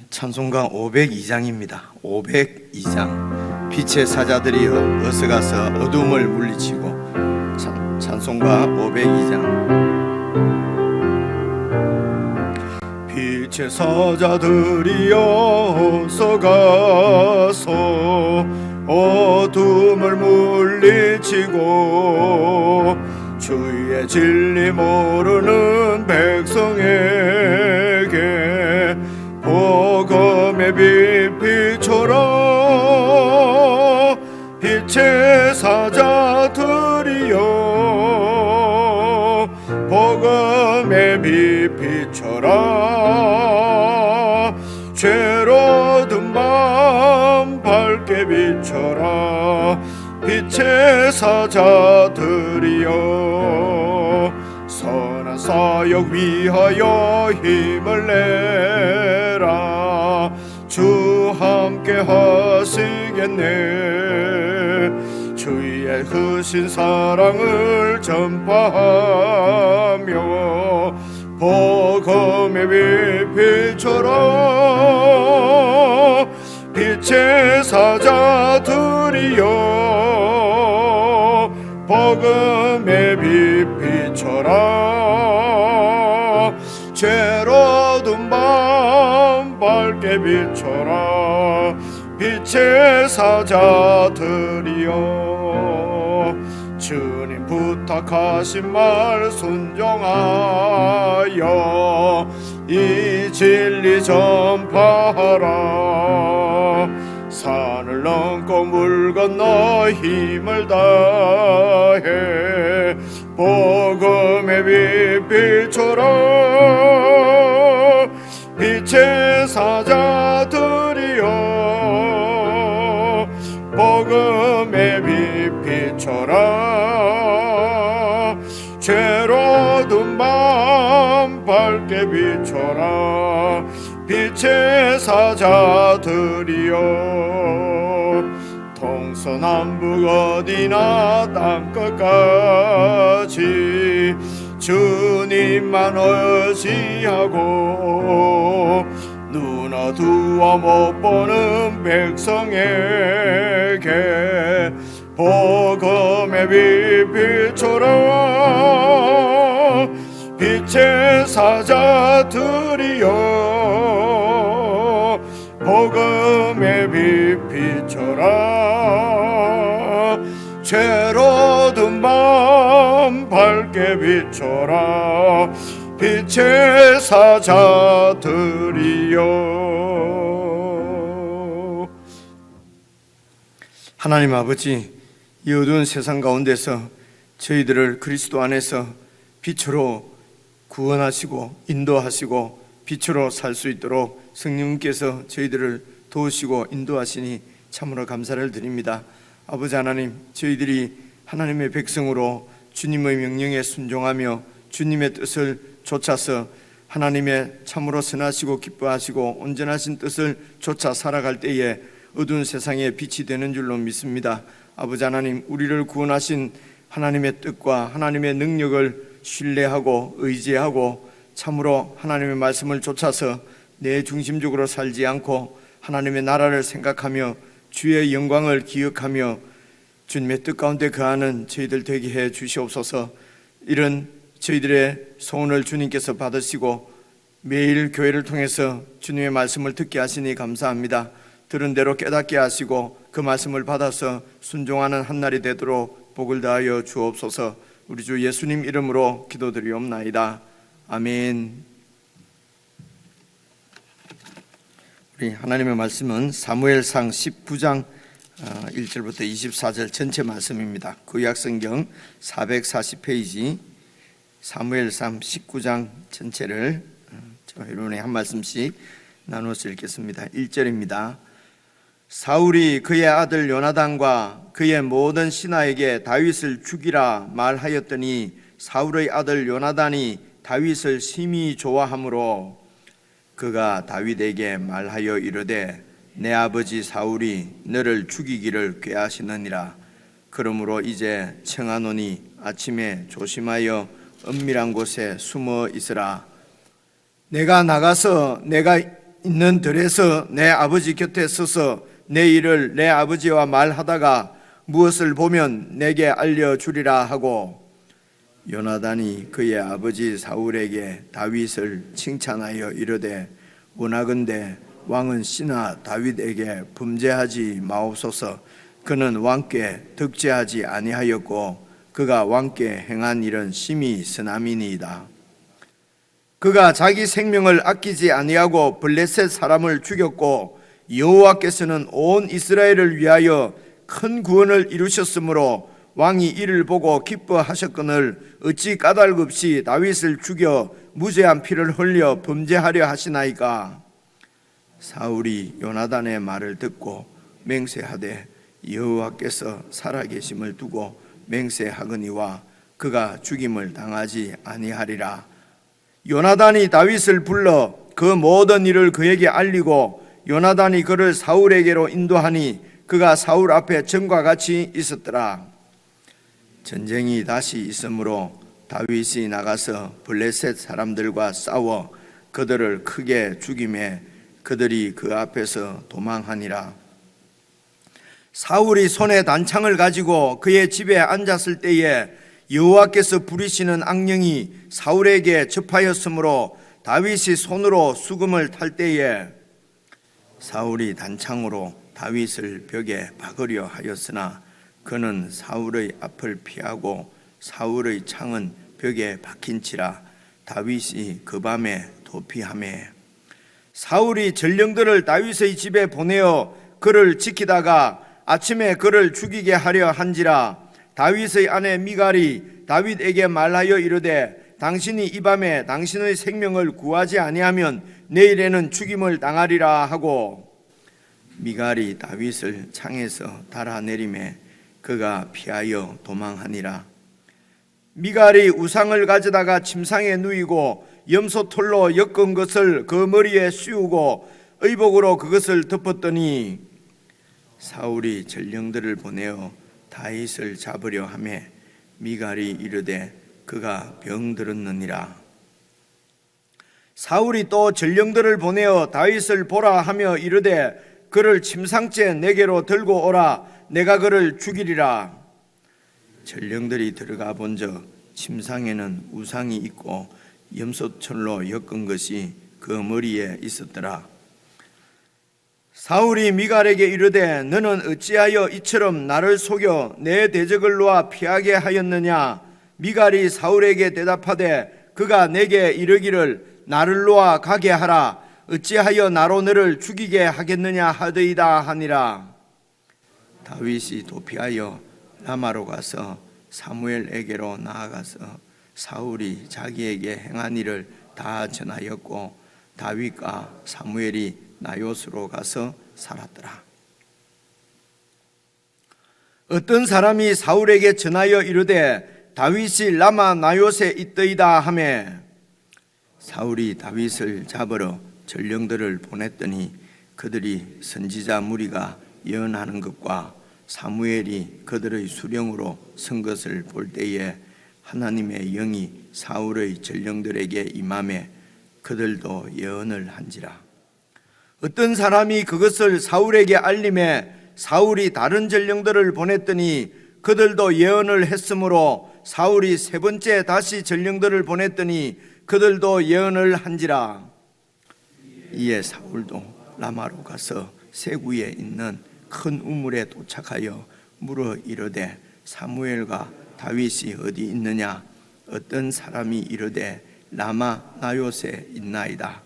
찬송가 502장입니다. 502장. 빛의 사자들이여 어서 가서 어둠을 물리치고. 찬송가 502장. 빛의 사자들이여 어서 가서 어둠을 물리치고 주의 진리 모르는 백성에게 복음의 빛 비춰라. 빛의 사자들이여 복음의 빛 비춰라. 죄로 든 밤 밝게 비춰라. 빛의 사자들이여 선한 사역 위하여 힘을 내라. 주 함께 하시겠네. 주의 크신 사랑을 전파하며 복음의 빛 비춰라. 빛의 사자들이여 복음의 빛 비춰라. 죄로 든 밤 밝게 비춰라. 빛의 사자들이여 주님 부탁하신 말 순종하여 이 진리 전파하라. 산을 넘고 물 건너 힘을 다해 복음의 빛 비춰라. 빛의 사자들이여 복음의 빛 비춰라. 죄로 든 밤 밝게 비춰라. 빛의 사자들이여 동서남북 어디나 땅끝까지 주님만 의지하고 눈 어두워 못 보는 백성에게 복음의 빛 비춰라. 빛의 사자들이여 복음의 빛 비춰라. 죄로 든 밤 밝게 비춰라. 빛의 사자들이여. 하나님 아버지, 이 어두운 세상 가운데서 저희들을 그리스도 안에서 빛으로 구원하시고 인도하시고 빛으로 살 수 있도록 성령님께서 저희들을 도우시고 인도하시니 참으로 감사를 드립니다. 아버지 하나님, 저희들이 하나님의 백성으로 주님의 명령에 순종하며 주님의 뜻을 좇아서 하나님의 참으로 선하시고 기뻐하시고 온전하신 뜻을 좇아 살아갈 때에 어두운 세상에 빛이 되는 줄로 믿습니다. 아버지 하나님, 우리를 구원하신 하나님의 뜻과 하나님의 능력을 신뢰하고 의지하고 참으로 하나님의 말씀을 좇아서 내 중심적으로 살지 않고 하나님의 나라를 생각하며 주의 영광을 기억하며 주님의 뜻 가운데 거하는 저희들 되게 해 주시옵소서. 이런 저희들의 소원을 주님께서 받으시고 매일 교회를 통해서 주님의 말씀을 듣게 하시니 감사합니다. 들은 대로 깨닫게 하시고 그 말씀을 받아서 순종하는 한날이 되도록 복을 다하여 주옵소서. 우리 주 예수님 이름으로 기도드리옵나이다. 아멘. 우리 하나님의 말씀은 사무엘상 19장 1절부터 24절 전체 말씀입니다. 구약성경 440페이지 사무엘상 19장 전체를 여러분의 한 말씀씩 나누어서 읽겠습니다. 1절입니다. 사울이 그의 아들 요나단과 그의 모든 신하에게 다윗을 죽이라 말하였더니 사울의 아들 요나단이 다윗을 심히 좋아하므로 그가 다윗에게 말하여 이르되 내 아버지 사울이 너를 죽이기를 꾀하시느니라. 그러므로 이제 청하노니 아침에 조심하여 은밀한 곳에 숨어 있으라. 내가 나가서 내가 있는 들에서 내 아버지 곁에 서서 내 일을 내 아버지와 말하다가 무엇을 보면 내게 알려주리라 하고, 요나단이 그의 아버지 사울에게 다윗을 칭찬하여 이르되, 원하건대 왕은 씨나 다윗에게 범죄하지 마옵소서. 그는 왕께 득죄하지 아니하였고 그가 왕께 행한 일은 심히 선함이니이다. 그가 자기 생명을 아끼지 아니하고 블레셋 사람을 죽였고 여호와께서는 온 이스라엘을 위하여 큰 구원을 이루셨으므로 왕이 이를 보고 기뻐하셨거늘 어찌 까닭 없이 다윗을 죽여 무죄한 피를 흘려 범죄하려 하시나이까. 사울이 요나단의 말을 듣고 맹세하되 여호와께서 살아계심을 두고 맹세하거니와 그가 죽임을 당하지 아니하리라. 요나단이 다윗을 불러 그 모든 일을 그에게 알리고 요나단이 그를 사울에게로 인도하니 그가 사울 앞에 전과 같이 있었더라. 전쟁이 다시 있으므로 다윗이 나가서 블레셋 사람들과 싸워 그들을 크게 죽이매 그들이 그 앞에서 도망하니라. 사울이 손에 단창을 가지고 그의 집에 앉았을 때에 여호와께서 부리시는 악령이 사울에게 접하였으므로 다윗이 손으로 수금을 탈 때에 사울이 단창으로 다윗을 벽에 박으려 하였으나 그는 사울의 앞을 피하고 사울의 창은 벽에 박힌지라 다윗이 그 밤에 도피하매, 사울이 전령들을 다윗의 집에 보내어 그를 지키다가 아침에 그를 죽이게 하려 한지라. 다윗의 아내 미갈이 다윗에게 말하여 이르되, 당신이 이 밤에 당신의 생명을 구하지 아니하면 내일에는 죽임을 당하리라 하고, 미갈이 다윗을 창에서 달아내리매 그가 피하여 도망하니라. 미갈이 우상을 가져다가 침상에 누이고 염소털로 엮은 것을 그 머리에 씌우고 의복으로 그것을 덮었더니 사울이 전령들을 보내어 다윗을 잡으려 하며 미갈이 이르되 그가 병들었느니라. 사울이 또 전령들을 보내어 다윗을 보라 하며 이르되 그를 침상째 내게로 들고 오라. 내가 그를 죽이리라. 전령들이 들어가 본즉 침상에는 우상이 있고 염소털로 엮은 것이 그 머리에 있었더라. 사울이 미갈에게 이르되 너는 어찌하여 이처럼 나를 속여 내 대적을 놓아 피하게 하였느냐. 미갈이 사울에게 대답하되 그가 내게 이르기를 나를 놓아 가게 하라. 어찌하여 나로 너를 죽이게 하겠느냐 하더이다 하니라. 다윗이 도피하여 라마로 가서 사무엘에게로 나아가서 사울이 자기에게 행한 일을 다 전하였고 다윗과 사무엘이 나요스로 가서 살았더라. 어떤 사람이 사울에게 전하여 이르되 다윗이 라마 나요스에 있더이다 하매 사울이 다윗을 잡으러 전령들을 보냈더니 그들이 선지자 무리가 예언하는 것과 사무엘이 그들의 수령으로 선 것을 볼 때에 하나님의 영이 사울의 전령들에게 임하매 그들도 예언을 한지라. 어떤 사람이 그것을 사울에게 알림해 사울이 다른 전령들을 보냈더니 그들도 예언을 했으므로 사울이 세 번째 다시 전령들을 보냈더니 그들도 예언을 한지라. 이에 사울도 라마로 가서 세구에 있는 큰 우물에 도착하여 물어 이르되 사무엘과 다윗이 어디 있느냐. 어떤 사람이 이르되 라마 나요스에 있나이다.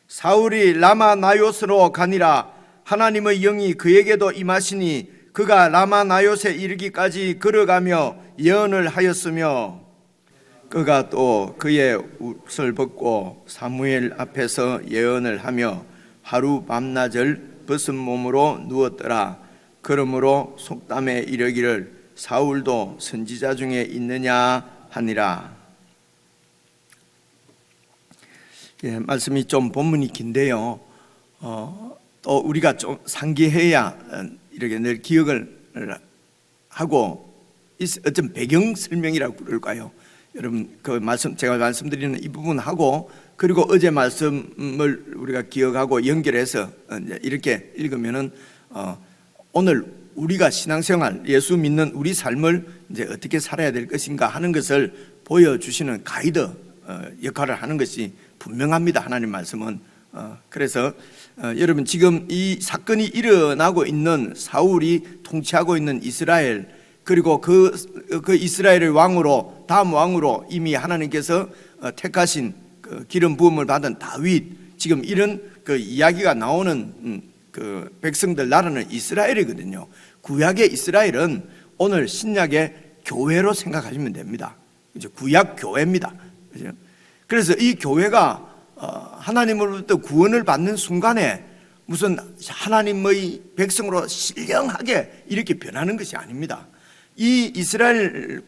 사울이 라마 나요스로 가니라. 하나님의 영이 그에게도 임하시니 그가 라마 나요스에 이르기까지 걸어가며 예언을 하였으며 그가 또 그의 옷을 벗고 사무엘 앞에서 예언을 하며 하루 밤낮을 벗은 몸으로 누웠더라. 그러므로 속담에 이르기를 사울도 선지자 중에 있느냐 하니라. 예, 말씀이 좀 본문이 긴데요. 또 우리가 좀 상기해야 이렇게 늘 기억을 하고 어떤 배경 설명이라고 그럴까요? 여러분 그 말씀 제가 말씀드리는 이 부분 하고 그리고 어제 말씀을 우리가 기억하고 연결해서 이제 이렇게 읽으면은 오늘 우리가 신앙생활, 예수 믿는 우리 삶을 이제 어떻게 살아야 될 것인가 하는 것을 보여주시는 가이드 역할을 하는 것이 분명합니다. 하나님 말씀은. 그래서 여러분, 지금 이 사건이 일어나고 있는 사울이 통치하고 있는 이스라엘, 그리고 그 이스라엘의 왕으로, 다음 왕으로 이미 하나님께서 택하신 그 기름 부음을 받은 다윗, 지금 이런 그 이야기가 나오는 그 백성들 나라는 이스라엘이거든요. 구약의 이스라엘은 오늘 신약의 교회로 생각하시면 됩니다. 이제 구약 교회입니다. 그래서 이 교회가 하나님으로부터 구원을 받는 순간에 무슨 하나님의 백성으로 신령하게 이렇게 변하는 것이 아닙니다. 이 이스라엘,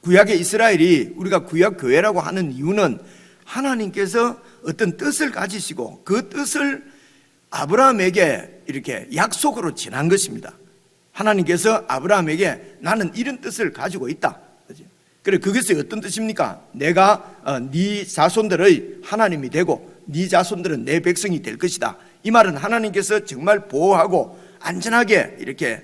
구약의 이스라엘이 우리가 구약 교회라고 하는 이유는 하나님께서 어떤 뜻을 가지시고 그 뜻을 아브라함에게 이렇게 약속으로 지난 것입니다. 하나님께서 아브라함에게 나는 이런 뜻을 가지고 있다. 그래, 그것이 어떤 뜻입니까? 내가 네 자손들의 하나님이 되고 네 자손들은 내 백성이 될 것이다. 이 말은 하나님께서 정말 보호하고 안전하게 이렇게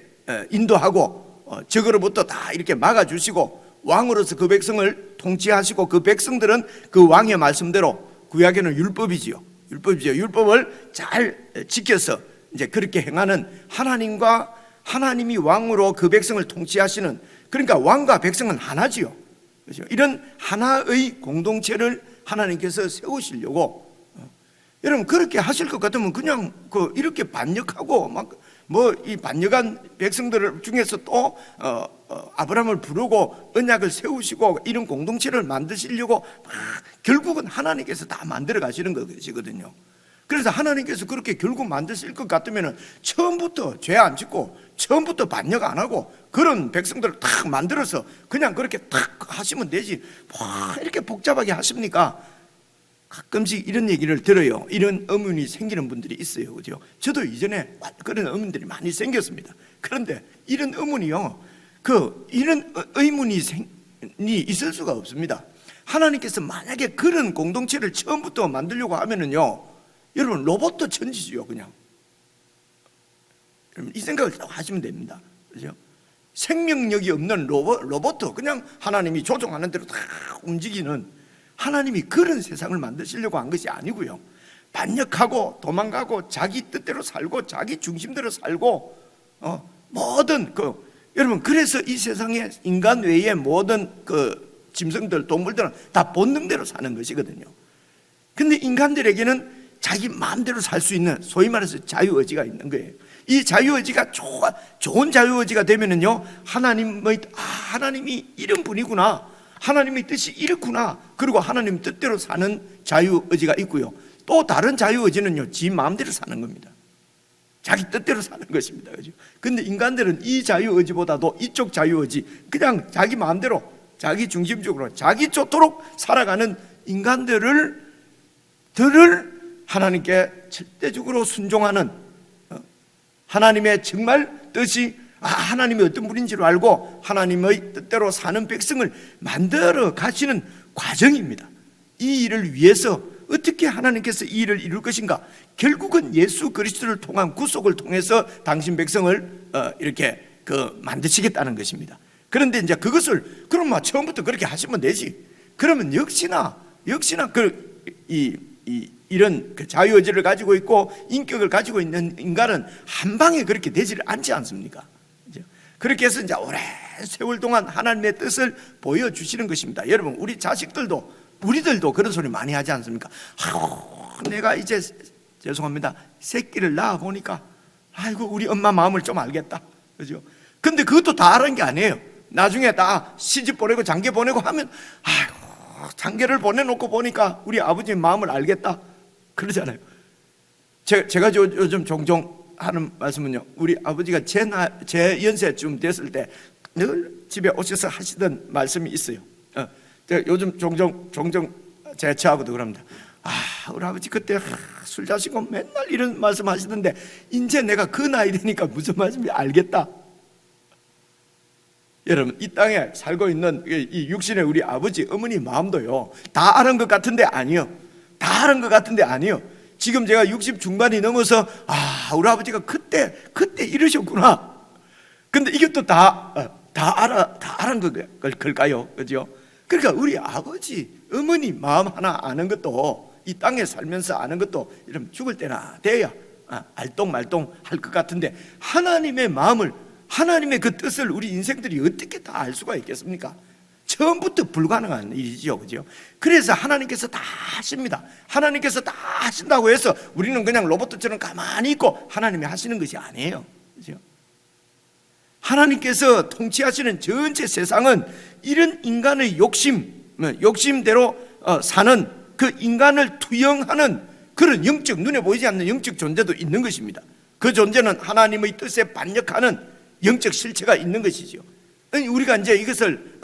인도하고 적으로부터 다 이렇게 막아주시고 왕으로서 그 백성을 통치하시고 그 백성들은 그 왕의 말씀대로, 구약에는 율법이지요. 율법을 잘 지켜서 이제 그렇게 행하는 하나님과 하나님이 왕으로 그 백성을 통치하시는, 그러니까 왕과 백성은 하나지요. 그렇죠? 이런 하나의 공동체를 하나님께서 세우시려고, 여러분 그렇게 하실 것 같으면 그냥 이렇게 반역하고 막 뭐 이 반역한 백성들 중에서 또 아브라함을 부르고 언약을 세우시고 이런 공동체를 만드시려고 결국은 하나님께서 다 만들어 가시는 것이거든요. 그래서 하나님께서 그렇게 결국 만드실 것 같으면 처음부터 죄 안 짓고 처음부터 반역 안 하고 그런 백성들을 탁 만들어서 그냥 그렇게 탁 하시면 되지, 뭐 이렇게 복잡하게 하십니까? 가끔씩 이런 얘기를 들어요. 이런 의문이 생기는 분들이 있어요. 그죠? 저도 이전에 그런 의문들이 많이 생겼습니다. 그런데 이런 의문이요, 이런 의문이 있을 수가 없습니다. 하나님께서 만약에 그런 공동체를 처음부터 만들려고 하면은요, 여러분 로봇도 천지지요. 그냥 여러분 이 생각을 하시면 됩니다. 그죠? 생명력이 없는 로봇 그냥 하나님이 조종하는 대로 다 움직이는, 하나님이 그런 세상을 만드시려고 한 것이 아니고요, 반역하고 도망가고 자기 뜻대로 살고 자기 중심대로 살고 모든 여러분, 그래서 이 세상에 인간 외에 모든 짐승들, 동물들은 다 본능대로 사는 것이거든요. 근데 인간들에게는 자기 마음대로 살 수 있는, 소위 말해서 자유의지가 있는 거예요. 이 자유의지가 좋은 자유의지가 되면은요, 하나님이 이런 분이구나, 하나님의 뜻이 이렇구나, 그리고 하나님 뜻대로 사는 자유의지가 있고요, 또 다른 자유의지는요, 지 마음대로 사는 겁니다. 자기 뜻대로 사는 것입니다. 그죠? 근데 인간들은 이 자유의지보다도 이쪽 자유의지, 그냥 자기 마음대로 자기 중심적으로 자기 좋도록 살아가는 인간들을 하나님께 절대적으로 순종하는, 하나님의 정말 뜻이 하나님이 어떤 분인지를 알고 하나님의 뜻대로 사는 백성을 만들어 가시는 과정입니다. 이 일을 위해서 어떻게 하나님께서 이 일을 이룰 것인가? 결국은 예수 그리스도를 통한 구속을 통해서 당신 백성을 이렇게 만드시겠다는 것입니다. 그런데 이제 그것을 그럼 처음부터 그렇게 하시면 되지. 그러면 역시나 이런 자유의지를 가지고 있고 인격을 가지고 있는 인간은 한 방에 그렇게 되지를 않지 않습니까? 그렇게 해서 이제 오랜 세월 동안 하나님의 뜻을 보여주시는 것입니다. 여러분, 우리 우리들도 그런 소리 많이 하지 않습니까? 내가 이제 죄송합니다, 새끼를 낳아 보니까 아이고 우리 엄마 마음을 좀 알겠다. 그죠? 근데 그것도 다 알은 게 아니에요. 나중에 다 시집 보내고 장계 보내고 하면 아이고 장계를 보내놓고 보니까 우리 아버지 마음을 알겠다 그러잖아요. 제가 요즘 종종 하는 말씀은요, 우리 아버지가 제 연세쯤 됐을 때 늘 집에 오셔서 하시던 말씀이 있어요. 제가 요즘 종종 제 처하고도 그럽니다. 우리 아버지 그때 술 자시고 맨날 이런 말씀 하시던데 이제 내가 그 나이 되니까 무슨 말씀인지 알겠다. 여러분, 이 땅에 살고 있는 이 육신의 우리 아버지 어머니 마음도요 다 아는 것 같은데 아니요, 다 하는 것 같은데 아니에요. 지금 제가 60 중반이 넘어서 우리 아버지가 그때 이러셨구나. 근데 이것도 다 아는 걸까요? 그죠? 그러니까 우리 아버지, 어머니 마음 하나 아는 것도, 이 땅에 살면서 아는 것도 이러면 죽을 때나 돼야 알똥말똥 할 것 같은데, 하나님의 마음을, 하나님의 그 뜻을 우리 인생들이 어떻게 다 알 수가 있겠습니까? 처음부터 불가능한 일이죠, 그죠? 그래서 하나님께서 다 하십니다. 하나님께서 다 하신다고 해서 우리는 그냥 로봇처럼 가만히 있고 하나님이 하시는 것이 아니에요, 그죠? 하나님께서 통치하시는 전체 세상은 이런 인간의 욕심대로 사는, 그 인간을 투영하는 그런 영적, 눈에 보이지 않는 영적 존재도 있는 것입니다. 그 존재는 하나님의 뜻에 반역하는 영적 실체가 있는 것이죠. 우리가 이제 이것을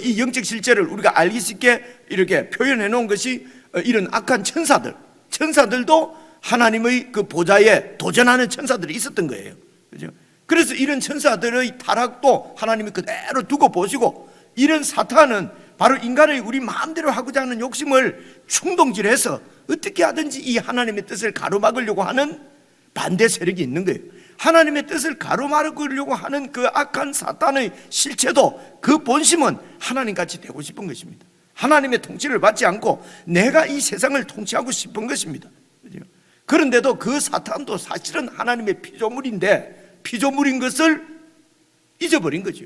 이 영적 실체를 우리가 알기 쉽게 이렇게 표현해 놓은 것이 이런 악한 천사들도 하나님의 그 보좌에 도전하는 천사들이 있었던 거예요, 그죠? 그래서 이런 천사들의 타락도 하나님이 그대로 두고 보시고, 이런 사탄은 바로 인간의 우리 마음대로 하고자 하는 욕심을 충동질해서 어떻게 하든지 이 하나님의 뜻을 가로막으려고 하는 반대 세력이 있는 거예요. 하나님의 뜻을 가로막으려고 하는 그 악한 사탄의 실체도, 그 본심은 하나님같이 되고 싶은 것입니다. 하나님의 통치를 받지 않고 내가 이 세상을 통치하고 싶은 것입니다. 그런데도 그 사탄도 사실은 하나님의 피조물인데, 피조물인 것을 잊어버린 거죠.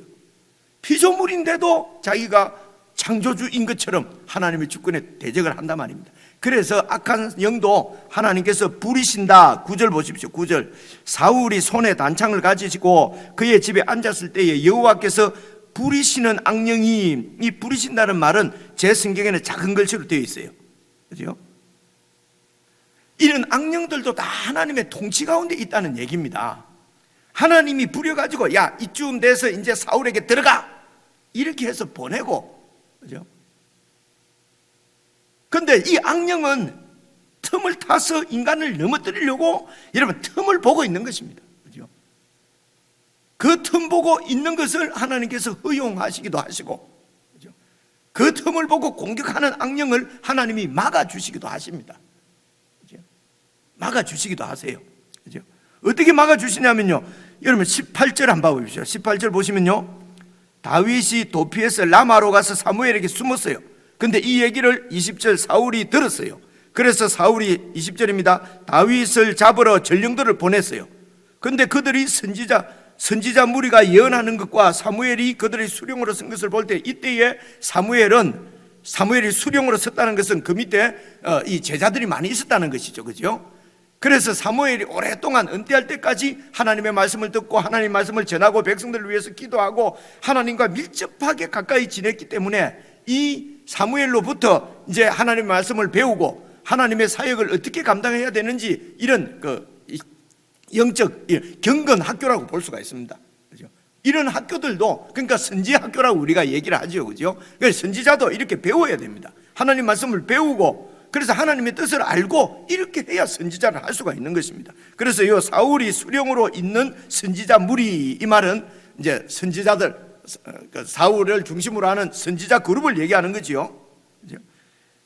피조물인데도 자기가 창조주인 것처럼 하나님의 주권에 대적을 한단 말입니다. 그래서 악한 영도 하나님께서 부리신다. 9절 보십시오. 9절. 사울이 손에 단창을 가지시고 그의 집에 앉았을 때에 여호와께서 부리시는 악령이, 이 부리신다는 말은 제 성경에는 작은 글씨로 되어 있어요, 그죠? 이런 악령들도 다 하나님의 통치 가운데 있다는 얘기입니다. 하나님이 부려가지고 야, 이쯤 돼서 이제 사울에게 들어가, 이렇게 해서 보내고, 그죠? 근데 이 악령은 틈을 타서 인간을 넘어뜨리려고 여러분 틈을 보고 있는 것입니다, 그죠? 그 틈 보고 있는 것을 하나님께서 허용하시기도 하시고, 그죠? 그 틈을 보고 공격하는 악령을 하나님이 막아주시기도 하십니다, 그죠? 막아주시기도 하세요, 그죠? 어떻게 막아주시냐면요, 여러분 18절 한번 보십시오. 18절 보시면요, 다윗이 도피해서 라마로 가서 사무엘에게 숨었어요. 근데 이 얘기를 20절 사울이 들었어요. 그래서 사울이 20절입니다. 다윗을 잡으러 전령들을 보냈어요. 근데 그들이 선지자 무리가 예언하는 것과 사무엘이 그들의 수령으로 쓴 것을 볼 때, 이때에 사무엘이 수령으로 섰다는 것은 그 밑에 이 제자들이 많이 있었다는 것이죠, 그죠? 그래서 사무엘이 오랫동안 은퇴할 때까지 하나님의 말씀을 듣고 하나님의 말씀을 전하고 백성들을 위해서 기도하고 하나님과 밀접하게 가까이 지냈기 때문에 이 사무엘로부터 이제 하나님의 말씀을 배우고 하나님의 사역을 어떻게 감당해야 되는지, 이런 영적 경건 학교라고 볼 수가 있습니다, 그죠? 이런 학교들도, 그러니까 선지 학교라고 우리가 얘기를 하죠, 그죠? 그래서 선지자도 이렇게 배워야 됩니다. 하나님 말씀을 배우고, 그래서 하나님의 뜻을 알고 이렇게 해야 선지자를 할 수가 있는 것입니다. 그래서 이 사울이 수령으로 있는 선지자 무리, 이 말은 이제 선지자들, 사울을 중심으로 하는 선지자 그룹을 얘기하는 거죠.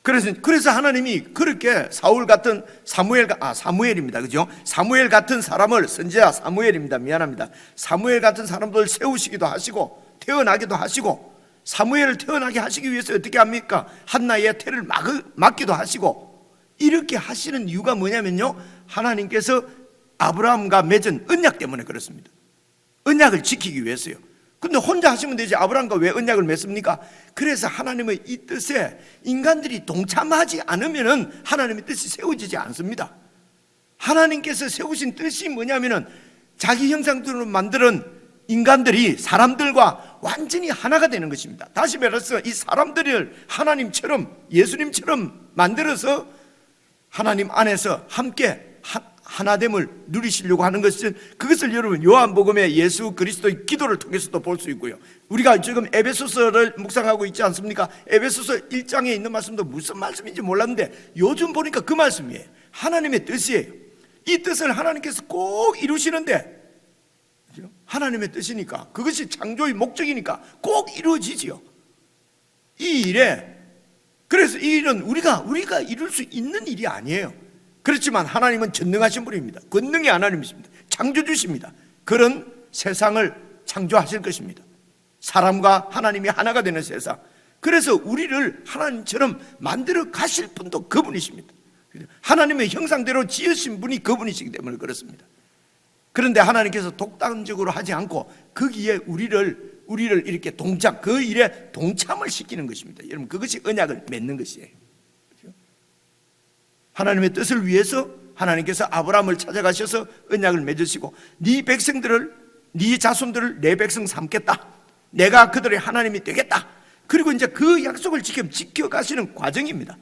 그래서 하나님이 그렇게 사울 같은 사무엘입니다, 그죠? 사무엘 같은 사람을, 선지자 사무엘입니다, 미안합니다. 사무엘 같은 사람들 세우시기도 하시고 태어나기도 하시고, 사무엘을 태어나게 하시기 위해서 어떻게 합니까? 한나의 태를 막기도 하시고, 이렇게 하시는 이유가 뭐냐면요, 하나님께서 아브라함과 맺은 언약 때문에 그렇습니다. 언약을 지키기 위해서요. 근데 혼자 하시면 되지, 아브라함과 왜 언약을 맺습니까? 그래서 하나님의 이 뜻에 인간들이 동참하지 않으면 하나님의 뜻이 세워지지 않습니다. 하나님께서 세우신 뜻이 뭐냐면은 자기 형상대로 만드는 인간들이 사람들과 완전히 하나가 되는 것입니다. 다시 말해서 이 사람들을 하나님처럼, 예수님처럼 만들어서 하나님 안에서 함께 하나됨을 누리시려고 하는 것은, 그것을 여러분 요한복음의 예수 그리스도의 기도를 통해서도 볼 수 있고요. 우리가 지금 에베소서를 묵상하고 있지 않습니까? 에베소서 1장에 있는 말씀도 무슨 말씀인지 몰랐는데 요즘 보니까 그 말씀이에요. 하나님의 뜻이에요. 이 뜻을 하나님께서 꼭 이루시는데, 하나님의 뜻이니까, 그것이 창조의 목적이니까 꼭 이루어지지요. 이 일에 그래서 이 일은 우리가 이룰 수 있는 일이 아니에요. 그렇지만 하나님은 전능하신 분입니다. 권능의 하나님이십니다. 창조주십니다. 그런 세상을 창조하실 것입니다. 사람과 하나님이 하나가 되는 세상. 그래서 우리를 하나님처럼 만들어 가실 분도 그분이십니다. 하나님의 형상대로 지으신 분이 그분이시기 때문에 그렇습니다. 그런데 하나님께서 독단적으로 하지 않고 거기에 우리를 이렇게 그 일에 동참을 시키는 것입니다. 여러분, 그것이 언약을 맺는 것이에요. 하나님의 뜻을 위해서 하나님께서 아브라함을 찾아가셔서 언약을 맺으시고, 네 백성들을, 네 자손들을 내 백성 삼겠다, 내가 그들의 하나님이 되겠다. 그리고 이제 그 약속을 지켜가시는 과정입니다.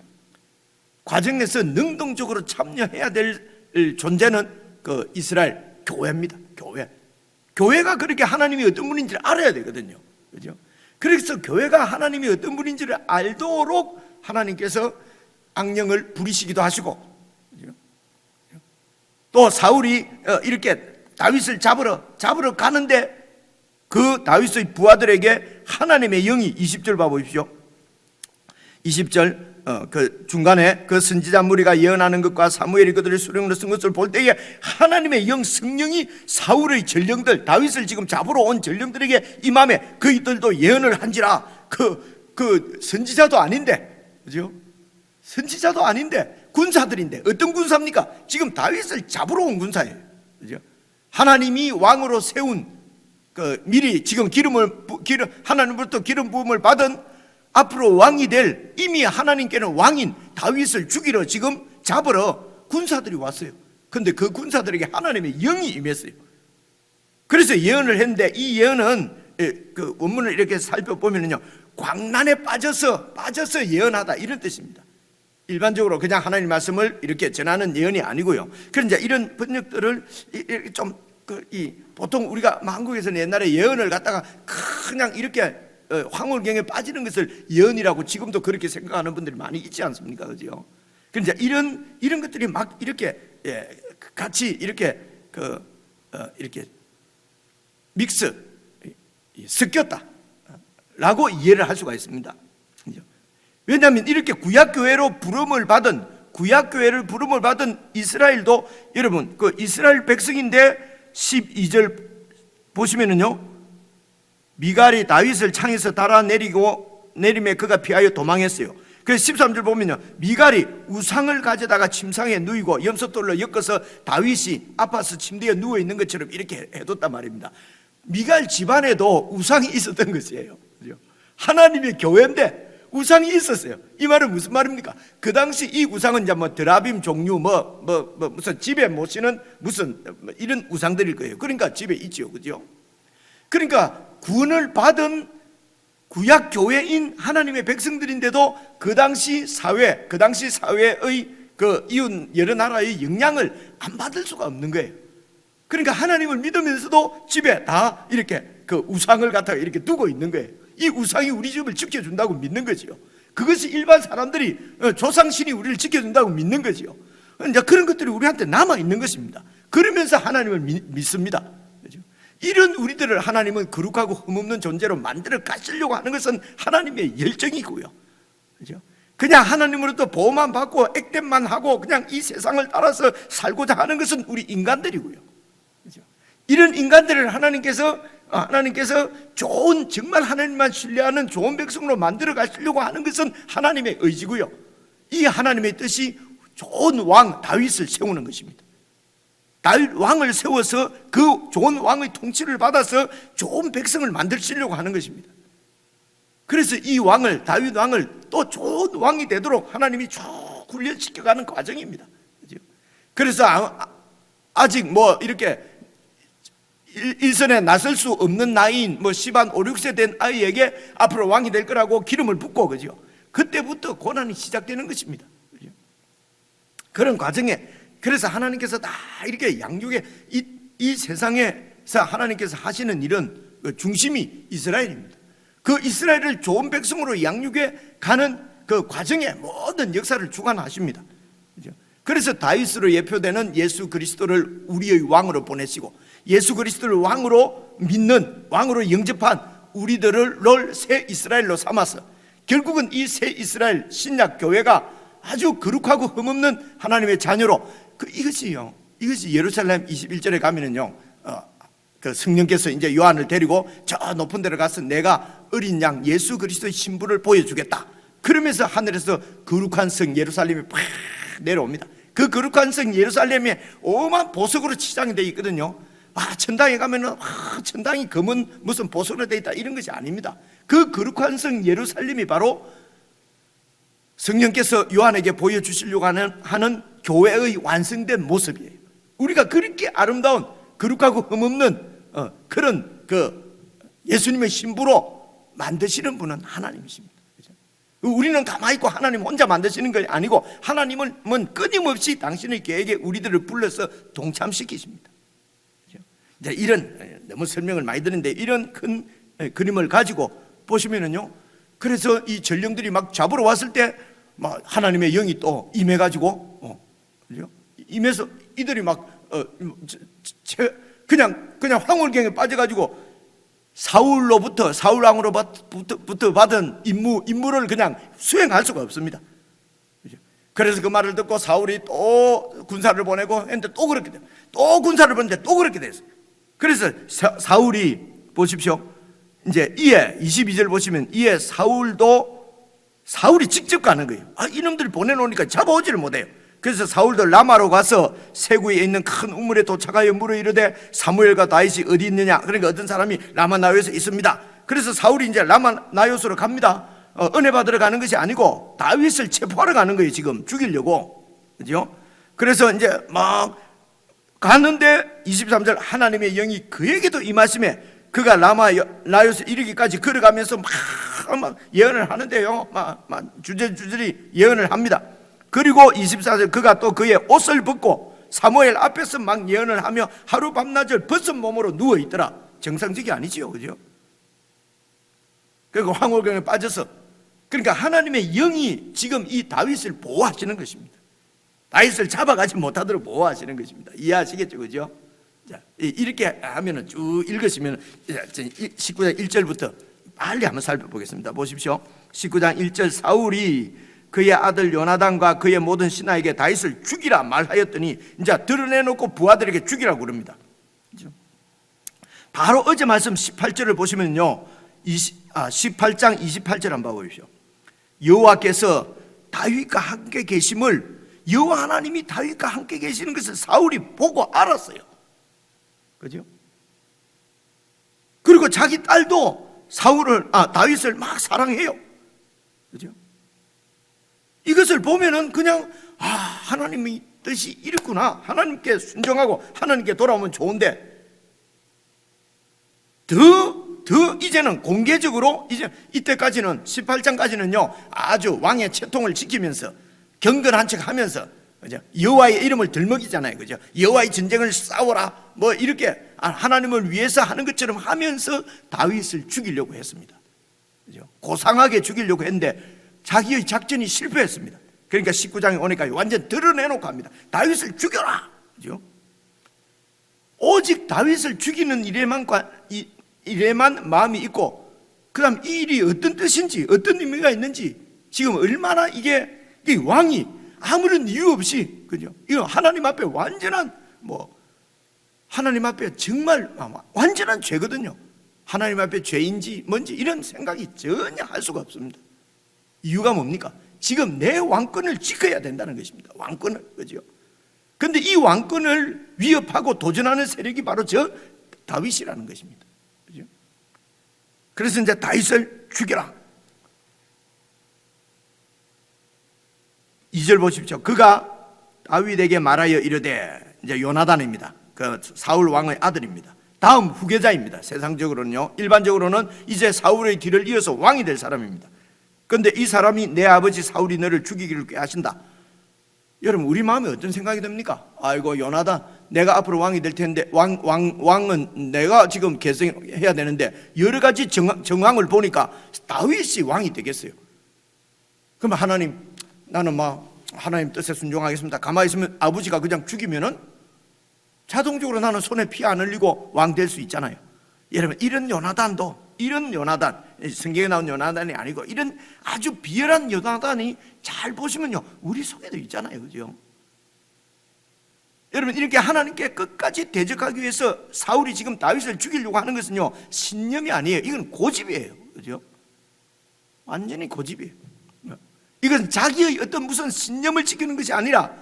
과정에서 능동적으로 참여해야 될 존재는 그 이스라엘 교회입니다. 교회가 그렇게 하나님이 어떤 분인지를 알아야 되거든요. 그죠? 그래서 교회가 하나님이 어떤 분인지를 알도록 하나님께서 악령을 부리시기도 하시고, 그죠? 또 사울이 이렇게 다윗을 잡으러 가는데 그 다윗의 부하들에게 하나님의 영이, 20절 봐보십시오. 20절 그 중간에 그 선지자 무리가 예언하는 것과 사무엘이 그들의 수령으로 쓴 것을 볼 때에 하나님의 영, 성령이 사울의 전령들, 다윗을 지금 잡으러 온 전령들에게 임함에 그이들도 예언을 한지라. 그 선지자도 아닌데, 그죠? 선지자도 아닌데 군사들인데, 어떤 군사입니까? 지금 다윗을 잡으러 온 군사예요. 그죠? 하나님이 왕으로 세운, 미리 지금 하나님으로부터 기름 부음을 받은 앞으로 왕이 될, 이미 하나님께는 왕인 다윗을 죽이러 지금 잡으러 군사들이 왔어요. 그런데 그 군사들에게 하나님의 영이 임했어요. 그래서 예언을 했는데, 이 예언은 그 원문을 이렇게 살펴보면요, 광란에 빠져서 예언하다, 이런 뜻입니다. 일반적으로 그냥 하나님 말씀을 이렇게 전하는 예언이 아니고요. 그런데 이런 번역들을 좀 보통 우리가 한국에서는 옛날에 예언을 갖다가 그냥 이렇게 황홀경에 빠지는 것을 예언이라고 지금도 그렇게 생각하는 분들이 많이 있지 않습니까? 그죠? 그런데 이런 것들이 막 이렇게 같이 이렇게 이렇게 섞였다라고 이해를 할 수가 있습니다. 그죠? 왜냐하면 이렇게 구약교회를 부름을 받은 이스라엘도, 여러분, 그 이스라엘 백성인데 12절 보시면은요, 미갈이 다윗을 창에서 내림에 그가 피하여 도망했어요. 그래서 13절 보면요, 미갈이 우상을 가져다가 침상에 누이고 염소돌로 엮어서 다윗이 아파서 침대에 누워 있는 것처럼 이렇게 해뒀단 말입니다. 미갈 집안에도 우상이 있었던 것이에요. 그죠? 하나님의 교회인데 우상이 있었어요. 이 말은 무슨 말입니까? 그 당시 이 우상은 이제 드라빔 종류, 무슨 집에 모시는 무슨 이런 우상들일 거예요. 그러니까 집에 있지요. 그죠? 그러니까 구원을 받은 구약 교회인 하나님의 백성들인데도 그 당시 사회의 그 이웃 여러 나라의 영향을 안 받을 수가 없는 거예요. 그러니까 하나님을 믿으면서도 집에 다 이렇게 그 우상을 갖다가 이렇게 두고 있는 거예요. 이 우상이 우리 집을 지켜준다고 믿는 거지요. 그것이 일반 사람들이 조상신이 우리를 지켜준다고 믿는 거지요. 이제 그런 것들이 우리한테 남아 있는 것입니다. 그러면서 하나님을 믿습니다. 그렇죠? 이런 우리들을 하나님은 거룩하고 흠없는 존재로 만들어 가시려고 하는 것은 하나님의 열정이고요. 그렇죠? 그냥 하나님으로부터 보호만 받고 액땜만 하고 그냥 이 세상을 따라서 살고자 하는 것은 우리 인간들이고요. 그렇죠? 이런 인간들을 하나님께서 정말 하나님만 신뢰하는 좋은 백성으로 만들어 가시려고 하는 것은 하나님의 의지고요. 이 하나님의 뜻이 좋은 왕 다윗을 세우는 것입니다. 다윗 왕을 세워서 그 좋은 왕의 통치를 받아서 좋은 백성을 만드시려고 하는 것입니다. 그래서 이 왕을, 다윗 왕을 또 좋은 왕이 되도록 하나님이 쭉 훈련시켜가는 과정입니다. 그래서 아직 이렇게 일선에 나설 수 없는 나이인 10한 5, 6세 된 아이에게 앞으로 왕이 될 거라고 기름을 붓고, 그죠? 그때부터 고난이 시작되는 것입니다. 그죠? 그런 과정에, 그래서 하나님께서 다 이렇게 양육에, 이 세상에서 하나님께서 하시는 일은 그 중심이 이스라엘입니다. 그 이스라엘을 좋은 백성으로 양육해 가는 그 과정에 모든 역사를 주관하십니다. 그죠? 그래서 다윗으로 예표되는 예수 그리스도를 우리의 왕으로 보내시고, 예수 그리스도를 왕으로 믿는, 왕으로 영접한 우리들을 새 이스라엘로 삼아서 결국은 이 새 이스라엘 신약 교회가 아주 거룩하고 흠없는 하나님의 자녀로 이것이 예루살렘 21절에 가면은요, 그 성령께서 이제 요한을 데리고 저 높은 데로 가서 내가 어린 양 예수 그리스도의 신부를 보여주겠다. 그러면서 하늘에서 거룩한 성 예루살렘이 팍 내려옵니다. 그 거룩한 성 예루살렘에 오만 보석으로 치장이 되어 있거든요. 천당에 가면은 천당이 검은 무슨 보석으로 되어 있다 이런 것이 아닙니다. 그 거룩한 성 예루살렘이 바로 성령께서 요한에게 보여주시려고 하는 교회의 완성된 모습이에요. 우리가 그렇게 아름다운 거룩하고 흠없는 그런 예수님의 신부로 만드시는 분은 하나님이십니다. 우리는 가만히 있고 하나님 혼자 만드시는 것이 아니고 하나님은 끊임없이 당신의 계획에 우리들을 불러서 동참시키십니다. 이제 이런 너무 설명을 많이 드는데 이런 큰 그림을 가지고 보시면은요, 그래서 이 전령들이 막 잡으러 왔을 때 막 하나님의 영이 또 임해가지고 임해서 이들이 막 그냥 황홀경에 빠져가지고 사울 왕으로부터 받은 임무를 그냥 수행할 수가 없습니다. 그래서 그 말을 듣고 사울이 또 군사를 보내고 했는데 또 그렇게 돼요. 또 군사를 보냈는데 또 그렇게 됐어요. 그래서 사울이 보십시오. 이제 이에 22절 보시면 이에 사울이 직접 가는 거예요. 이놈들 보내놓으니까 잡아오지를 못해요. 그래서 사울도 라마로 가서 세구에 있는 큰 우물에 도착하여 물어 이르되 사무엘과 다윗이 어디 있느냐. 그러니까 어떤 사람이 라마 나요스에 있습니다. 그래서 사울이 이제 라마 나요스로 갑니다. 은혜 받으러 가는 것이 아니고 다윗을 체포하러 가는 거예요. 지금 죽이려고. 그죠? 그래서 이제 막 가는데 23절 하나님의 영이 그에게도 임하심에 그가 라마 나요스 이르기까지 걸어가면서 막 예언을 하는데요. 막 주저리 예언을 합니다. 그리고 24절 그가 또 그의 옷을 벗고 사무엘 앞에서 막 예언을 하며 하루 밤낮을 벗은 몸으로 누워있더라. 정상적이 아니지요, 그죠? 그리고 황홀경에 빠져서, 그러니까 하나님의 영이 지금 이 다윗을 보호하시는 것입니다. 다윗을 잡아가지 못하도록 보호하시는 것입니다. 이해하시겠죠, 그죠? 자, 이렇게 하면은 쭉 읽으시면 19장 1절부터 빨리 한번 살펴보겠습니다. 보십시오. 19장 1절 사울이 그의 아들 요나단과 그의 모든 신하에게 다윗을 죽이라 말하였더니 이제 드러내놓고 부하들에게 죽이라고 그럽니다. 바로 어제 말씀 18절을 보시면요, 18장 28절 한번 보십시오. 여호와께서 다윗과 함께 계심을, 여호와 하나님이 다윗과 함께 계시는 것을 사울이 보고 알았어요. 그죠? 그리고 자기 딸도 다윗을 막 사랑해요. 그죠? 이것을 보면은 그냥 하나님의 뜻이 이렇구나. 하나님께 순종하고 하나님께 돌아오면 좋은데 더 이제는 공개적으로 이때까지는 18장까지는요 아주 왕의 채통을 지키면서 경건한 척 하면서, 그죠? 여호와의 이름을 들먹이잖아요. 그죠? 여호와의 전쟁을 싸워라 뭐 이렇게 하나님을 위해서 하는 것처럼 하면서 다윗을 죽이려고 했습니다. 그죠? 고상하게 죽이려고 했는데 자기의 작전이 실패했습니다. 그러니까 19장에 오니까 완전 드러내놓고 합니다. 다윗을 죽여라. 그죠? 오직 다윗을 죽이는 일에만 마음이 있고, 그 다음 이 일이 어떤 뜻인지 어떤 의미가 있는지, 지금 얼마나 이게 왕이 아무런 이유 없이, 그죠? 이거 하나님 앞에 완전한 하나님 앞에 정말 완전한 죄거든요. 하나님 앞에 죄인지 뭔지 이런 생각이 전혀 할 수가 없습니다. 이유가 뭡니까? 지금 내 왕권을 지켜야 된다는 것입니다. 왕권을, 그죠? 근데 이 왕권을 위협하고 도전하는 세력이 바로 저 다윗이라는 것입니다. 그죠? 그래서 이제 다윗을 죽여라. 2절 보십시오. 그가 다윗에게 말하여 이르되, 이제 요나단입니다. 그 사울 왕의 아들입니다. 다음 후계자입니다. 세상적으로는요, 일반적으로는 이제 사울의 뒤를 이어서 왕이 될 사람입니다. 그런데 이 사람이 내 아버지 사울이 너를 죽이기를 꾀하신다. 여러분, 우리 마음에 어떤 생각이 듭니까? 아이고, 요나단, 내가 앞으로 왕이 될 텐데 왕은 내가 지금 계승해야 되는데 여러 가지 정황을 보니까 다윗이 왕이 되겠어요. 그러면 하나님, 나는 하나님 뜻에 순종하겠습니다. 가만히 있으면 아버지가 그냥 죽이면은 자동적으로 나는 손에 피 안 흘리고 왕 될 수 있잖아요. 여러분, 이런 요나단, 성경에 나온 요나단이 아니고 이런 아주 비열한 요나단이 잘 보시면요 우리 속에도 있잖아요, 그죠? 여러분, 이렇게 하나님께 끝까지 대적하기 위해서 사울이 지금 다윗을 죽이려고 하는 것은요 신념이 아니에요. 이건 고집이에요, 그죠? 완전히 고집이에요. 이건 자기의 어떤 무슨 신념을 지키는 것이 아니라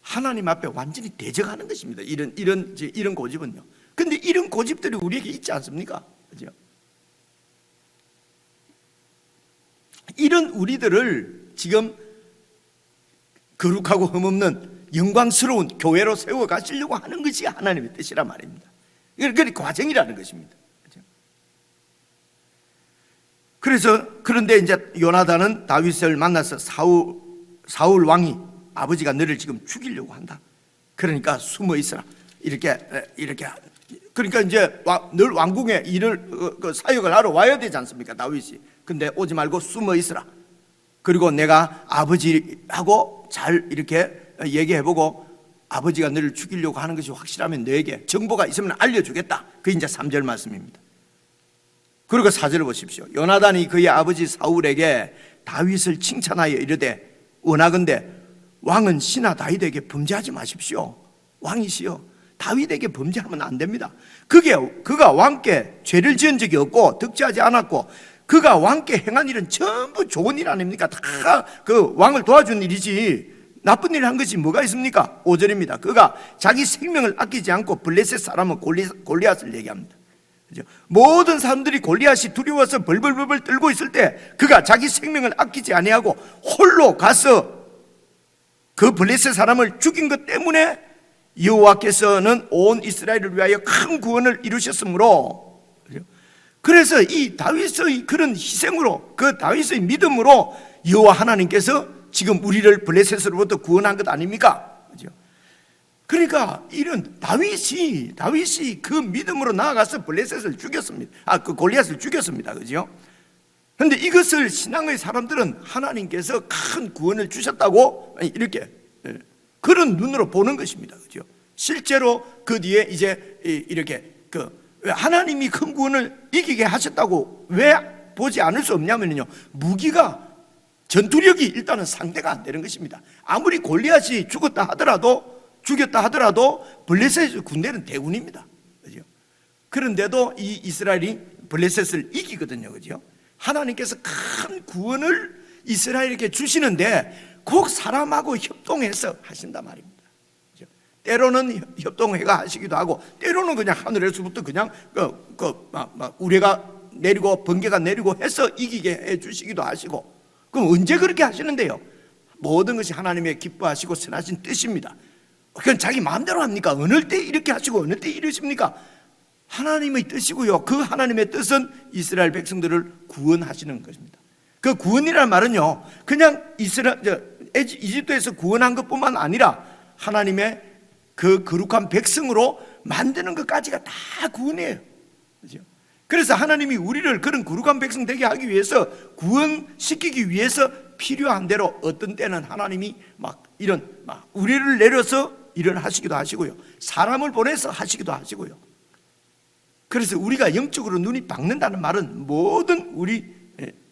하나님 앞에 완전히 대적하는 것입니다. 이런 고집은요. 근데 이런 고집들이 우리에게 있지 않습니까? 그죠? 이런 우리들을 지금 거룩하고 흠없는 영광스러운 교회로 세워 가시려고 하는 것이 하나님의 뜻이란 말입니다. 이건 과정이라는 것입니다. 그죠? 그래서 그런데 이제 요나단은 다윗을 만나서 사울 왕이 아버지가 너를 지금 죽이려고 한다. 그러니까 숨어 있어라. 이렇게 그러니까 이제 늘 왕궁에 일을 사역을 하러 와야 되지 않습니까, 다윗이? 근데 오지 말고 숨어 있어라. 그리고 내가 아버지하고 잘 이렇게 얘기해보고 아버지가 너를 죽이려고 하는 것이 확실하면 너에게 정보가 있으면 알려주겠다. 그게 이제 3절 말씀입니다. 그리고 4절을 보십시오. 요나단이 그의 아버지 사울에게 다윗을 칭찬하여 이르되 원하건대 왕은 신하 다윗에게 범죄하지 마십시오. 왕이시여 다윗에게 범죄하면 안 됩니다. 그가 왕께 죄를 지은 적이 없고 득죄하지 않았고 그가 왕께 행한 일은 전부 좋은 일 아닙니까? 다 그 왕을 도와준 일이지 나쁜 일을 한 것이 뭐가 있습니까? 5절입니다. 그가 자기 생명을 아끼지 않고 블레셋 사람은 골리앗을 얘기합니다. 그죠? 모든 사람들이 골리앗이 두려워서 벌벌벌 떨고 있을 때 그가 자기 생명을 아끼지 아니하고 홀로 가서 그 블레셋 사람을 죽인 것 때문에 여호와께서는 온 이스라엘을 위하여 큰 구원을 이루셨으므로, 그래서 이 다윗의 그런 희생으로, 그 다윗의 믿음으로 여호와 하나님께서 지금 우리를 블레셋으로부터 구원한 것 아닙니까? 그죠? 그러니까 이런 다윗이 그 믿음으로 나아가서 블레셋을 죽였습니다. 그 골리앗을 죽였습니다. 그죠? 그런데 이것을 신앙의 사람들은 하나님께서 큰 구원을 주셨다고 이렇게 그런 눈으로 보는 것입니다. 그죠? 실제로 그 뒤에 이제 이렇게 하나님이 큰 구원을 이기게 하셨다고 왜 보지 않을 수 없냐면요, 무기가 전투력이 일단은 상대가 안 되는 것입니다. 아무리 골리앗이 죽였다 하더라도 블레셋 군대는 대군입니다. 그죠? 그런데도 이 이스라엘이 블레셋을 이기거든요. 그죠? 하나님께서 큰 구원을 이스라엘에게 주시는데 꼭 사람하고 협동해서 하신단 말입니다. 그죠? 때로는 협동회가 하시기도 하고 때로는 그냥 하늘에서부터 그냥 우레가 내리고 번개가 내리고 해서 이기게 해 주시기도 하시고. 그럼 언제 그렇게 하시는데요? 모든 것이 하나님의 기뻐하시고 선하신 뜻입니다. 그건 자기 마음대로 합니까? 어느 때 이렇게 하시고 어느 때 이러십니까? 하나님의 뜻이고요. 그 하나님의 뜻은 이스라엘 백성들을 구원하시는 것입니다. 그 구원이라는 말은요, 그냥 이집트에서 구원한 것뿐만 아니라 하나님의 그 거룩한 백성으로 만드는 것까지가 다 구원이에요. 그렇죠? 그래서 하나님이 우리를 그런 거룩한 백성 되게 하기 위해서, 구원시키기 위해서 필요한 대로 어떤 때는 하나님이 우리를 내려서 일을 하시기도 하시고요, 사람을 보내서 하시기도 하시고요. 그래서 우리가 영적으로 눈이 밝는다는 말은 모든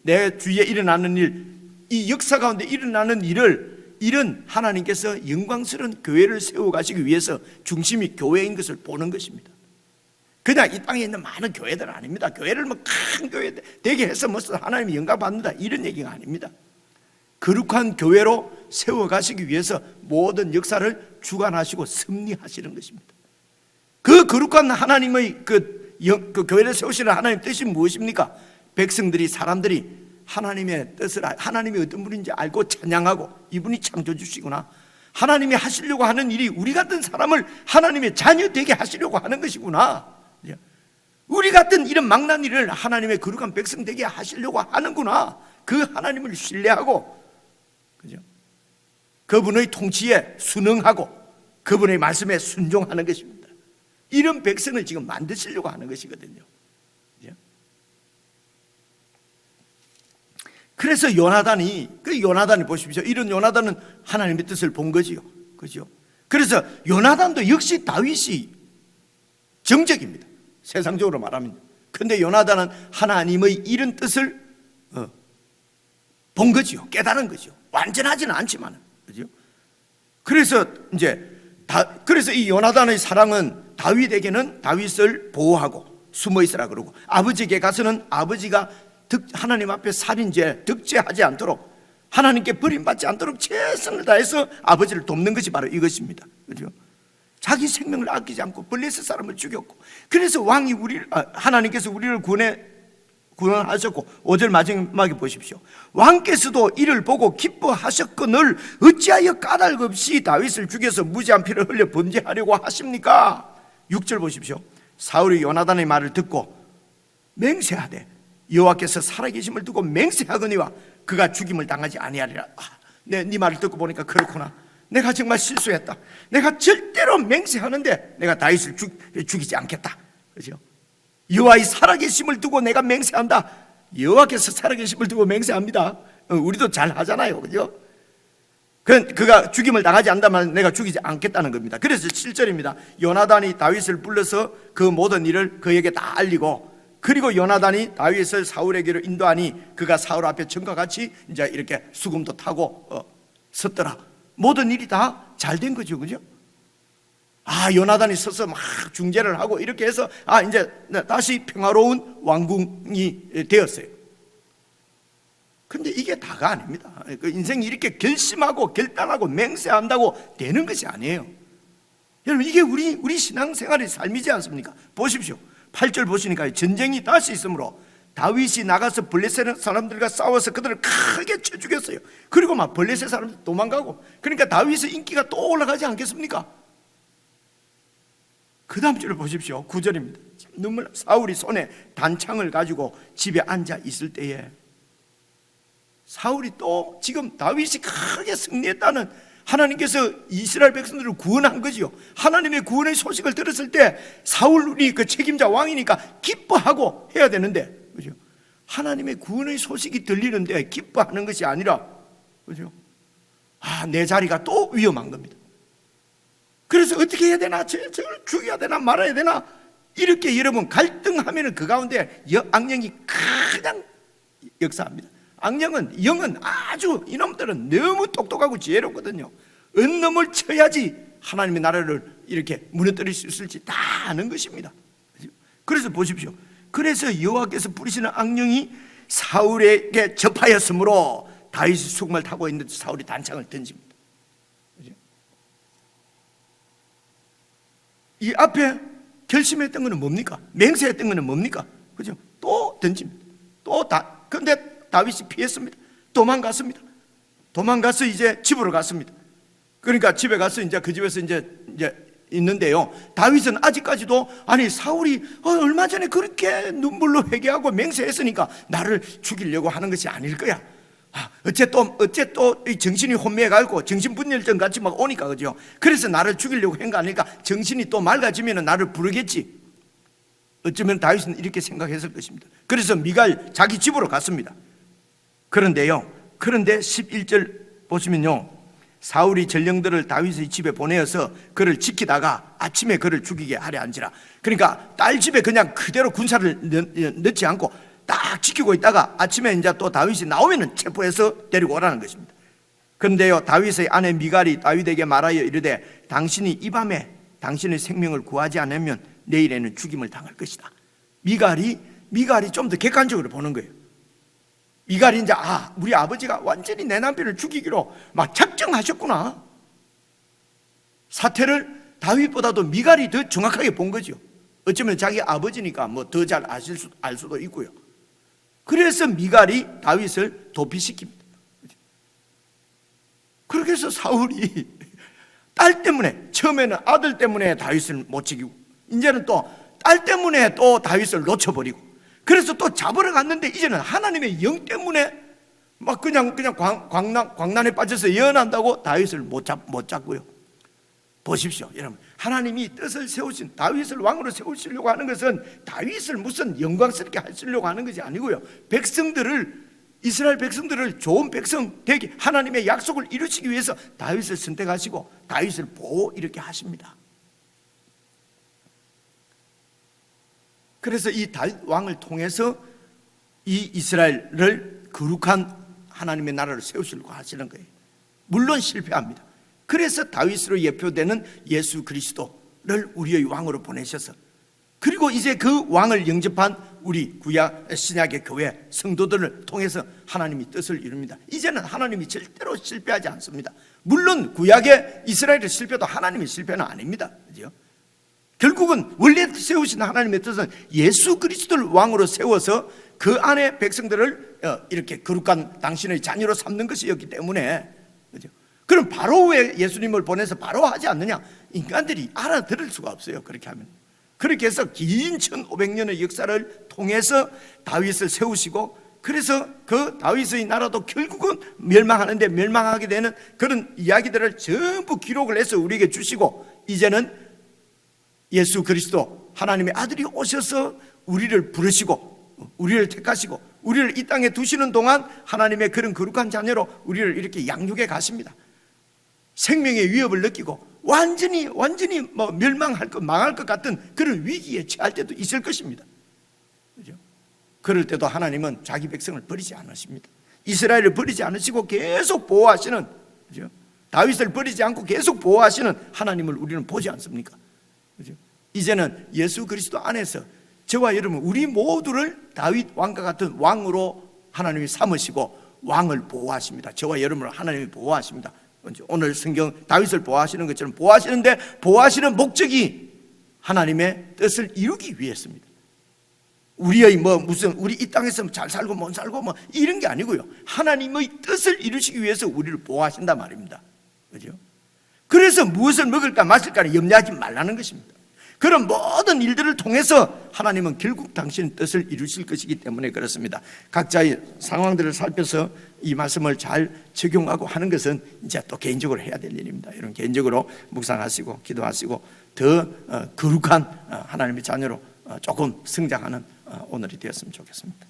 내 주위에 일어나는 일, 이 역사 가운데 일어나는 일은 하나님께서 영광스러운 교회를 세워가시기 위해서 중심이 교회인 것을 보는 것입니다. 그냥 이 땅에 있는 많은 교회들은 아닙니다. 교회를 큰 교회 되게 해서 하나님이 영광 받는다 이런 얘기가 아닙니다. 거룩한 교회로 세워가시기 위해서 모든 역사를 주관하시고 섭리하시는 것입니다. 그 거룩한 하나님의 그 교회를 세우시는 하나님의 뜻이 무엇입니까? 백성들이, 사람들이 하나님의 뜻을, 하나님이 어떤 분인지 알고 찬양하고, 이분이 창조주시구나, 하나님이 하시려고 하는 일이 우리 같은 사람을 하나님의 자녀 되게 하시려고 하는 것이구나, 우리 같은 이런 망난 일을 하나님의 거룩한 백성 되게 하시려고 하는구나, 그 하나님을 신뢰하고, 그죠? 그분의 통치에 순응하고 그분의 말씀에 순종하는 것입니다. 이런 백성을 지금 만드시려고 하는 것이거든요. 그죠? 그래서 요나단이 보십시오. 이런 요나단은 하나님의 뜻을 본 거지요. 그죠? 그래서 요나단도 역시 다윗이 정적입니다. 세상적으로 말하면 근데 요나단은 하나님의 이런 뜻을 본 거지요. 깨달은 거죠. 완전하지는 않지만, 그죠? 그래서 그래서 이 요나단의 사랑은 다윗에게는 다윗을 보호하고 숨어 있으라 그러고, 아버지에게 가서는 아버지가 하나님 앞에 살인죄, 득죄하지 않도록, 하나님께 버림받지 않도록 최선을 다해서 아버지를 돕는 것이 바로 이것입니다. 그죠? 자기 생명을 아끼지 않고 블레셋 사람을 죽였고, 그래서 왕이 하나님께서 우리를 구원하셨고, 5절 마지막에 보십시오. 왕께서도 이를 보고 기뻐하셨거늘 어찌하여 까닭 없이 다윗을 죽여서 무지한 피를 흘려 범죄하려고 하십니까? 6절 보십시오. 사울이 요나단의 말을 듣고 맹세하되 여호와께서 살아계심을 두고 맹세하거니와 그가 죽임을 당하지 아니하리라. 네 말을 듣고 보니까 그렇구나. 내가 정말 실수했다. 내가 절대로 맹세하는데 내가 다윗을 죽이지 않겠다. 그죠? 여호와의 살아계심을 두고 내가 맹세한다. 여호와께서 살아계심을 두고 맹세합니다. 우리도 잘 하잖아요. 그죠? 그가 죽임을 당하지 않다면 내가 죽이지 않겠다는 겁니다. 그래서 7절입니다. 요나단이 다윗을 불러서 그 모든 일을 그에게 다 알리고, 그리고 요나단이 다윗을 사울에게로 인도하니 그가 사울 앞에 전과 같이 이제 이렇게 수금도 타고 섰더라. 모든 일이 다 잘 된 거죠. 그죠? 요나단이 서서 막 중재를 하고 이렇게 해서 이제 다시 평화로운 왕궁이 되었어요. 근데 이게 다가 아닙니다. 그 인생이 이렇게 결심하고 결단하고 맹세한다고 되는 것이 아니에요. 여러분, 이게 우리 신앙생활의 삶이지 않습니까? 보십시오. 8절 보시니까 전쟁이 다시 있으므로 다윗이 나가서 블레셋 사람들과 싸워서 그들을 크게 쳐 죽였어요. 그리고 막 블레셋 사람들 도망가고, 그러니까 다윗의 인기가 또 올라가지 않겠습니까? 그 다음 절을 보십시오. 9절입니다. 눈물. 사울이 손에 단창을 가지고 집에 앉아 있을 때에, 사울이 또 지금 다윗이 크게 승리했다는, 하나님께서 이스라엘 백성들을 구원한 거지요. 하나님의 구원의 소식을 들었을 때 사울이 그 책임자 왕이니까 기뻐하고 해야 되는데, 그죠? 하나님의 구원의 소식이 들리는데 기뻐하는 것이 아니라, 그죠? 내 자리가 또 위험한 겁니다. 그래서 어떻게 해야 되나, 저를 죽여야 되나 말아야 되나, 이렇게 여러분 갈등하면 그 가운데 악령이 그냥 역사합니다. 영은 아주, 이놈들은 너무 똑똑하고 지혜롭거든요. 어느 놈을 쳐야지 하나님의 나라를 이렇게 무너뜨릴 수 있을지 다 아는 것입니다. 그래서 보십시오. 그래서 여호와께서 부리시는 악령이 사울에게 접하였으므로 다윗이 수금을 타고 있는데 사울이 단창을 던집니다. 이 앞에 결심했던 것은 뭡니까? 맹세했던 것은 뭡니까? 그죠? 또 던집니다. 근데 다윗이 피했습니다. 도망갔습니다. 도망가서 이제 집으로 갔습니다. 그러니까 집에 가서 이제 그 집에서 이제 있는데요. 다윗은 아직까지도 사울이 얼마 전에 그렇게 눈물로 회개하고 맹세했으니까 나를 죽이려고 하는 것이 아닐 거야. 어째 또 정신이 혼미해가지고 정신분열증 같이 막 오니까, 그죠? 그래서 나를 죽이려고 한 거 아닐까? 정신이 또 맑아지면 나를 부르겠지. 어쩌면 다윗은 이렇게 생각했을 것입니다. 그래서 미갈 자기 집으로 갔습니다. 그런데 11절 보시면요, 사울이 전령들을 다윗의 집에 보내어서 그를 지키다가 아침에 그를 죽이게 하려 한지라. 그러니까 딸 집에 그냥 그대로 군사를 넣지 않고 딱 지키고 있다가 아침에 이제 또 다윗이 나오면은 체포해서 데리고 오라는 것입니다. 그런데요, 다윗의 아내 미갈이 다윗에게 말하여 이르되 당신이 이 밤에 당신의 생명을 구하지 않으면 내일에는 죽임을 당할 것이다. 미갈이 좀 더 객관적으로 보는 거예요. 미갈이 이제 우리 아버지가 완전히 내 남편을 죽이기로 막 작정하셨구나. 사태를 다윗보다도 미갈이 더 정확하게 본 거죠. 어쩌면 자기 아버지니까 뭐 더 잘 알 수도 있고요. 그래서 미갈이 다윗을 도피시킵니다. 그렇게 해서 사울이 딸 때문에, 처음에는 아들 때문에 다윗을 못 지키고, 이제는 또 딸 때문에 또 다윗을 놓쳐버리고, 그래서 또 잡으러 갔는데 이제는 하나님의 영 때문에 막 그냥 광난에 빠져서 예언한다고 다윗을 못 잡고요. 보십시오, 여러분. 하나님이 뜻을 세우신 다윗을 왕으로 세우시려고 하는 것은 다윗을 무슨 영광스럽게 하시려고 하는 것이 아니고요, 이스라엘 백성들을 좋은 백성 되게 하나님의 약속을 이루시기 위해서 다윗을 선택하시고 다윗을 보호 이렇게 하십니다. 그래서 이 다윗 왕을 통해서 이 이스라엘을 거룩한 하나님의 나라를 세우시려고 하시는 거예요. 물론 실패합니다. 그래서 다윗으로 예표되는 예수 그리스도를 우리의 왕으로 보내셔서, 그리고 이제 그 왕을 영접한 우리 구약 신약의 교회 성도들을 통해서 하나님이 뜻을 이룹니다. 이제는 하나님이 절대로 실패하지 않습니다. 물론 구약의 이스라엘의 실패도 하나님의 실패는 아닙니다. 그죠? 결국은 원래 세우신 하나님의 뜻은 예수 그리스도를 왕으로 세워서 그 안에 백성들을 이렇게 거룩한 당신의 자녀로 삼는 것이었기 때문에, 그죠? 그럼 바로 왜 예수님을 보내서 바로 하지 않느냐? 인간들이 알아들을 수가 없어요. 그렇게 하면. 그렇게 해서 긴 1500년의 역사를 통해서 다윗을 세우시고, 그래서 그 다윗의 나라도 결국은 멸망하는데 멸망하게 되는 그런 이야기들을 전부 기록을 해서 우리에게 주시고, 이제는 예수 그리스도 하나님의 아들이 오셔서 우리를 부르시고 우리를 택하시고 우리를 이 땅에 두시는 동안 하나님의 그런 거룩한 자녀로 우리를 이렇게 양육해 가십니다. 생명의 위협을 느끼고 완전히 멸망할 것, 망할 것 같은 그런 위기에 처할 때도 있을 것입니다. 그죠? 그럴 때도 하나님은 자기 백성을 버리지 않으십니다. 이스라엘을 버리지 않으시고 계속 보호하시는, 그죠? 다윗을 버리지 않고 계속 보호하시는 하나님을 우리는 보지 않습니까? 그죠? 이제는 예수 그리스도 안에서 저와 여러분 우리 모두를 다윗 왕과 같은 왕으로 하나님이 삼으시고 왕을 보호하십니다. 저와 여러분을 하나님이 보호하십니다. 오늘 성경 다윗을 보호하시는 것처럼 보호하시는데, 보호하시는 목적이 하나님의 뜻을 이루기 위해서입니다. 우리의 우리 이 땅에서 잘 살고 못 살고 이런 게 아니고요, 하나님의 뜻을 이루시기 위해서 우리를 보호하신단 말입니다. 그죠? 그래서 무엇을 먹을까 마실까를 염려하지 말라는 것입니다. 그런 모든 일들을 통해서 하나님은 결국 당신의 뜻을 이루실 것이기 때문에 그렇습니다. 각자의 상황들을 살펴서 이 말씀을 잘 적용하고 하는 것은 이제 또 개인적으로 해야 될 일입니다. 여러분 개인적으로 묵상하시고 기도하시고 더 거룩한 하나님의 자녀로 조금 성장하는 오늘이 되었으면 좋겠습니다.